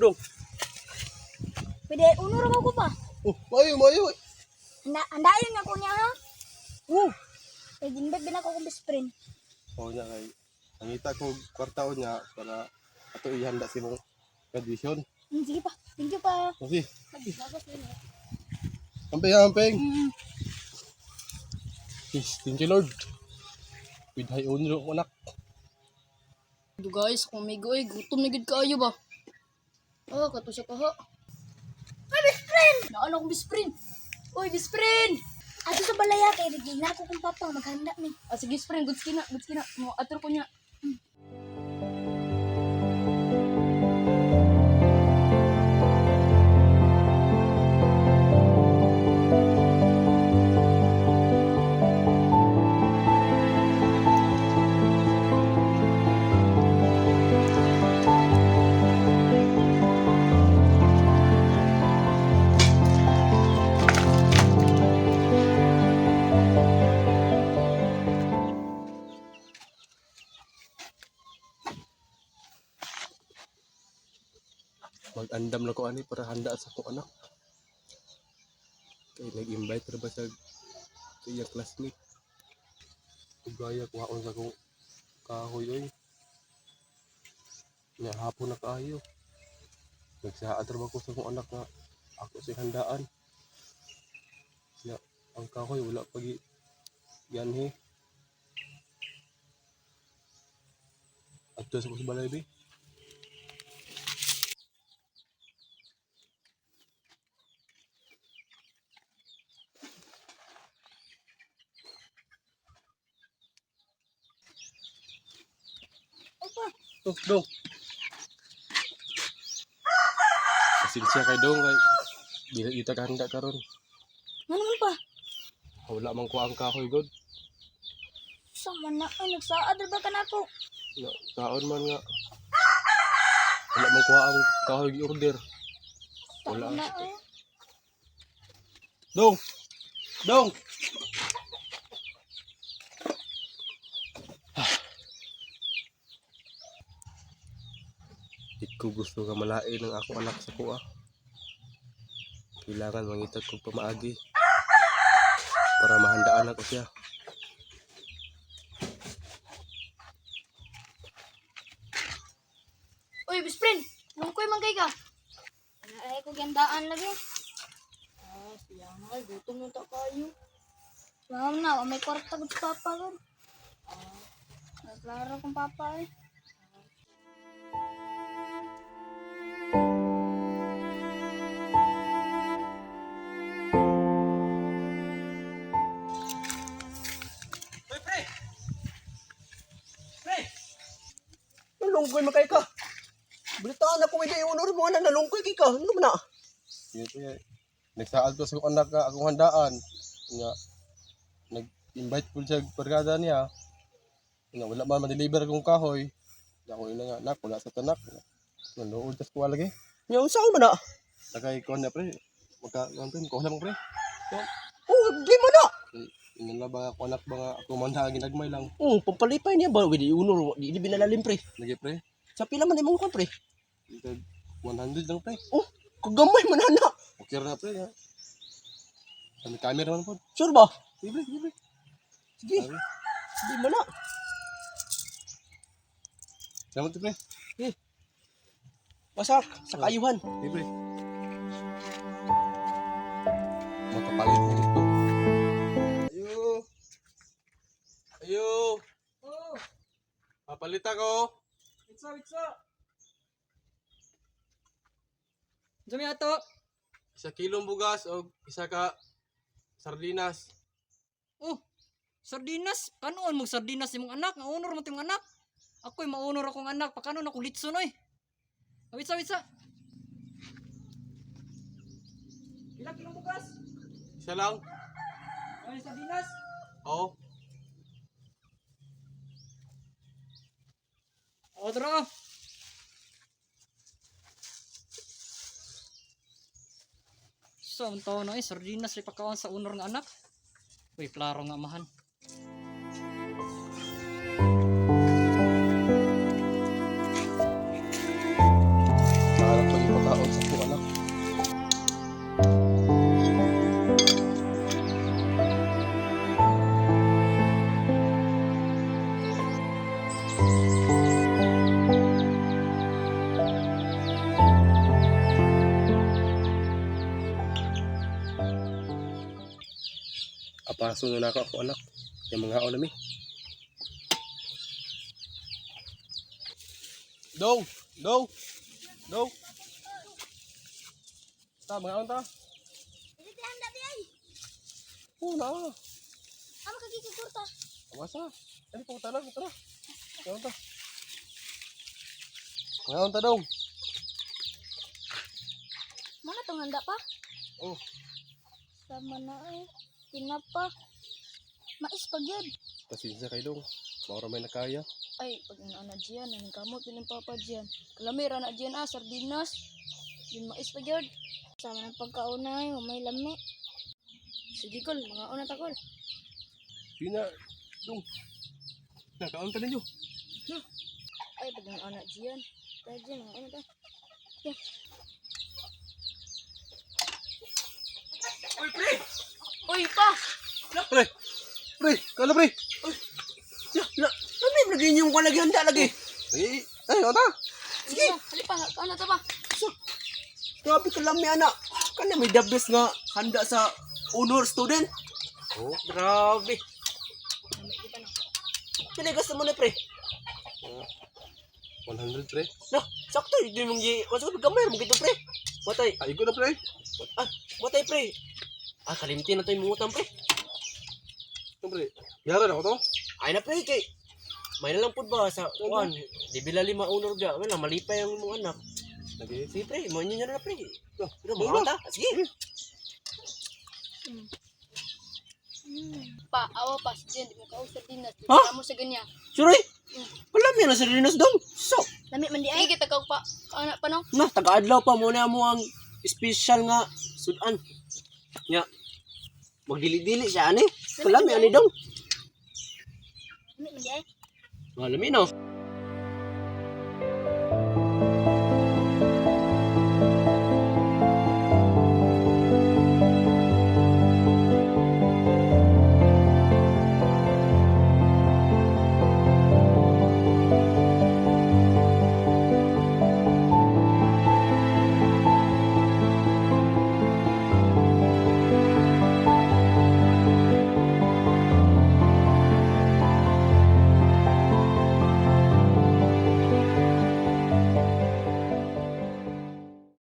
dong. Pwede, unur mo ko pa. Oh, mayo. Andayon nga ko niya ha. Oh. Kaya ginbag din ako kong best friend. Oh, nya kay. Nangita ko kwartaon niya para ato ihanda si mong graduation. Sige pa. Thank you pa. Sige. Bagas din eh. Amping. Yes, thank you Lord. With high honor ko anak. Do guys, kung may goy, gutom na gid kaayo ba? Ah, kato siya kaha. Ay, best friend! Naan akong best friend. Oy, best friend! Ato sa balaya kay Regina ako kung papa maghanda ni. Ah, sige best friend, goods kina. Mo atur ko niya. Mag-andam na ko ani para handa sa akong anak. Kay nag-invite ra ba sa iyang classmate. Ugaya ko ako sa akong kahoy oy. Nya hapon na kaayo. Nagsaad ra ba ko sa akong anak nga ako si handaan. Nya ang kahoy wala pagi yanhi. Adto sa ko sa balay bi. Opa. Oh, dong. Pasensya kay dong kay dili kita handa karon. Ano man pa? Wala man ko ang kahoy god. Sama na ay nagsaad ra ba ka na ako? Na kaon man nga. Wala man ko ang kahoy order. Sama Wala. na ay. Dong. Dong. Iko gusto nga malain ang akong anak sa kuha. Kailangan mangitag kong pamaagi para mahandaan ako siya. Oy, best friend! Lungkoy man kay ka. Ay ko gandaan lagi. Ah, siya na kay gutom na ta kaayo. Wow na, may kwarta gud sa papa gud. Klaro kong papa eh. Nalungkoy makay ka. Balitaan ako hindi unor mo na nalungkoy kay ka. Ano man na? Yun po yan. Nagsaad ko sa akong anak nga akong handaan. Nga, nag-invite ko siya pagkada niya. Nga, wala man ma-deliver akong kahoy. Ako ina nga, anak, wala sa tanak. Nanuod sa kuha lagi. Nya unsa man na? Tagay ko na pre. Magka-kantin, kuha lang pre. Oh, di man na. Inala ba ako anak ba nga ako man ginagmay lang. Pampalipay niya ba hindi unor di binalalim pre. Lagi pre. Sa pila man imong kon pre? Ito, 100 lang pre. Oh, kagamay man na. Okay na pre. Ha? Kami camera man po. Sure ba? Libre. Sige. Di man na. Salamat pre. Pasak sa kaayuhan. Libre. Makapalit na dito. Ayo. Oh, Papalit ako. witsa. Dami ato. 1 kilong bugas o 1 ka sardinas. Oh, sardinas. Kanoon mo sardinas imong anak? Nga honor mo timong anak. Ako'y maunor akong anak. Pakanon ako litson oy. Witsa. Ilang kilong bugas? Isa lang. Ay sardinas. Oo. O, tara. So, ang taon na sardinas rin pagkawan sa unor nga anak. Uy, klaro nga mahan. Nakalat ko yung Apaso na ako anak. Yung mga haon nami. Dong! Dong! Dong! Ta, mga haon ta. Dili ti handa di ay. Oo na. Amo ka gikurta. Amasa. Ano po tara, tara. Mga haon ta. Mga haon ta dong. Mana tong handa pa? Oh, Sama na ay. Tinapa. Mais pa gyud. pasensya kay dong. Maura may nakaya. Ay, pag na diyan, ang kamot din papa diyan. Kalamira na diyan sardinas. Yung mais pa gyud. Sama ng pagkaunay, may lami. Sige kol, mga una ta kol. Pina, dong. Nakaon ka ninyo. Ay, pag na diyan. Ta diyan, mga una ta. Yeah. Uy, pre! Uy, pa! Pre! Pre! Kala pre! Lami lagi yung lagi handa lagi. Ay, ano ta? Sige. Halipa, kauna ta pa. Grabe ka lami anak. Kana may the best nga handa sa honor student. Oh, Grabe. Kaya gusto mo na pre. 100 pre. No, sakto hindi mong masuk gamay mo gito pre. Matay. Ay, ko na pre. Ah, matay pre. Ah, kalimti na to yung mungutang pre. Ito pre. Yara na ako to. Ay na pre kay. May na lang po ba sa kuan? Di bila 5 honor ga. Wala malipay ang mga anak. Lagi. Sige pre, mo nyo na pre. Oh, Pero mga ta. Sige. Pa, awa pa. Diyan, di mo kausap dinas. Di Ha? mo sa ganyan. Sure. Wala mi na sa dinas dong. So, Lami man di ay. Kita kau pa. Anak pa no? na taga-adlaw pa muna mo ang special nga sudan. Nya. Magdili-dili siya ani. Wala mi ani dong. Lami man di ay. Wala mi no.